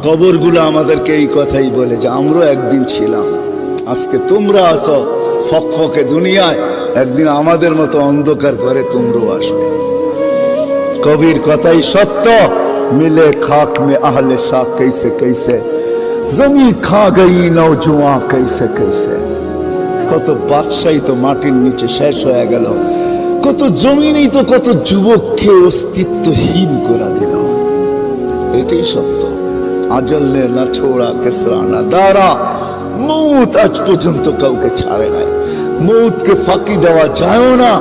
কবরগুলো আমাদেরকে এই কথাই বলে যে আমরা একদিন ছিলাম, আজকে তোমরা আসো ফকফকে দুনিয়ায়, একদিন আমাদের মতো অন্ধকার করে তোমরাও আসবে। কবির কথাই সত্য, মিলে খাক মে আহলে শাহ कैसे कैसे, জমি খা গই নওজোয়ান कैसे कैसे। কত বাদশাহী তো মাটির নিচে শেষ হয়ে গেল, কত জমিনই তো কত যুবককে অস্তিত্বহীন করে দিল। এটাই সত্য। আজল নে না ছোড়া কেসরা না দারা, মৌত আজ পর্যন্ত কাউকে ছাড়ে নাই। মৌতকে ফাঁকি দেওয়া যায় না,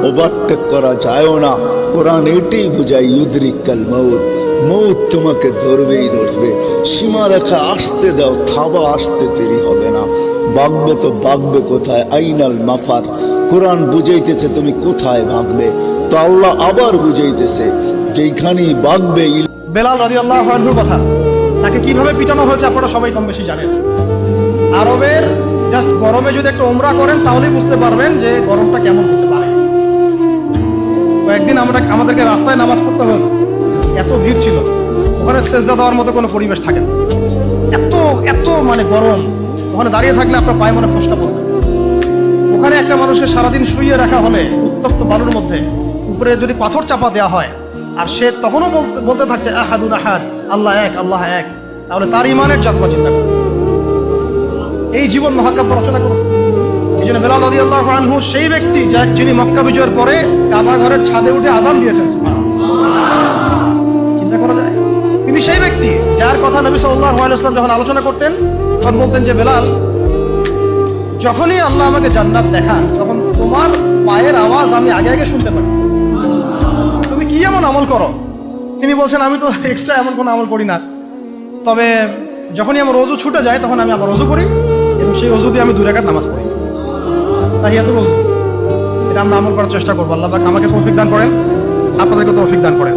ওভারটেক করা যায় না। কোরআন এটাই বুঝায় ইউদরিকাল মৌত, মৌত তোমাকে ধরবেই ধরবে। সীমা রেখা আসতে দাও, থাবা আসতে দেরি হবে না। ভাগবে তো ভাগবে কোথায়, আইনাল মাফার। কোরআন বুঝাইতেছে তুমি কোথায় ভাগবে, তো আল্লাহ আবার বুঝাইতেছে যেখানেই ভাগবে। বেলাল রাদিয়াল্লাহু আনহুর কথা, তাকে কিভাবে পিটানো হয়েছে আপনারা সবাই কম বেশি জানেন। আরবের জাস্ট গরমে যদি একটু ওমরা করেন তাহলেই বুঝতে পারবেন যে গরমটা কেমন হতে পারে। কয়েকদিন আমাদেরকে রাস্তায় নামাজ পড়তে হয়েছে, এত ভিড় ছিল, ওখানে সেজদা দেওয়ার মতো কোনো পরিবেশ থাকে না। এত এত মানে গরম, ওখানে দাঁড়িয়ে থাকলে আপনার পায়ে মনে ফোসকা পড়বে। ওখানে একটা মানুষকে সারাদিন শুইয়ে রাখা হলে উত্তপ্ত বালুর মধ্যে, উপরে যদি পাথর চাপা দেওয়া হয়, আর সে তখনও বলতে থাকছে আহাদুন আহাদ, আল্লাহ এক, আল্লাহ এক, তাহলে তার ইমানের জাজবা চিন্তা করুন। এই জীবন মহাকাব্য রচনা করেছে। এই জন্য বেলাল রাদিয়াল্লাহু আনহু সেই ব্যক্তি যিনি মক্কা বিজয়ের পরে কাবা ঘরের ছাদে উঠে আযান দিয়েছেন। চিন্তা করা যায়, তিনি সেই ব্যক্তি যার কথা নবী সাল্লাল্লাহু আলাইহি ওয়াসাল্লাম যখন আলোচনা করতেন তখন বলতেন যে বেলাল, যখনই আল্লাহ আমাকে জান্নাত দেখান তখন তোমার পায়ের আওয়াজ আমি আগে আগে শুনতে পারি। তুমি কি এমন আমল করো? তিনি বলছেন আমি তো এক্সট্রা এমন কোনো আমল করি না, তবে যখনই আমার ওযু ছুটে যায় তখন আমি আবার ওযু করি এবং সেই ওযু দিয়ে আমি 2 রাকাত নামাজ পড়ি, তাহিয়াতুল ওযু। এটা আমরা আমল করার চেষ্টা করবো। আল্লাহ পাক আমাকে তৌফিক দান করেন, আপনাদেরকে তৌফিক দান করেন।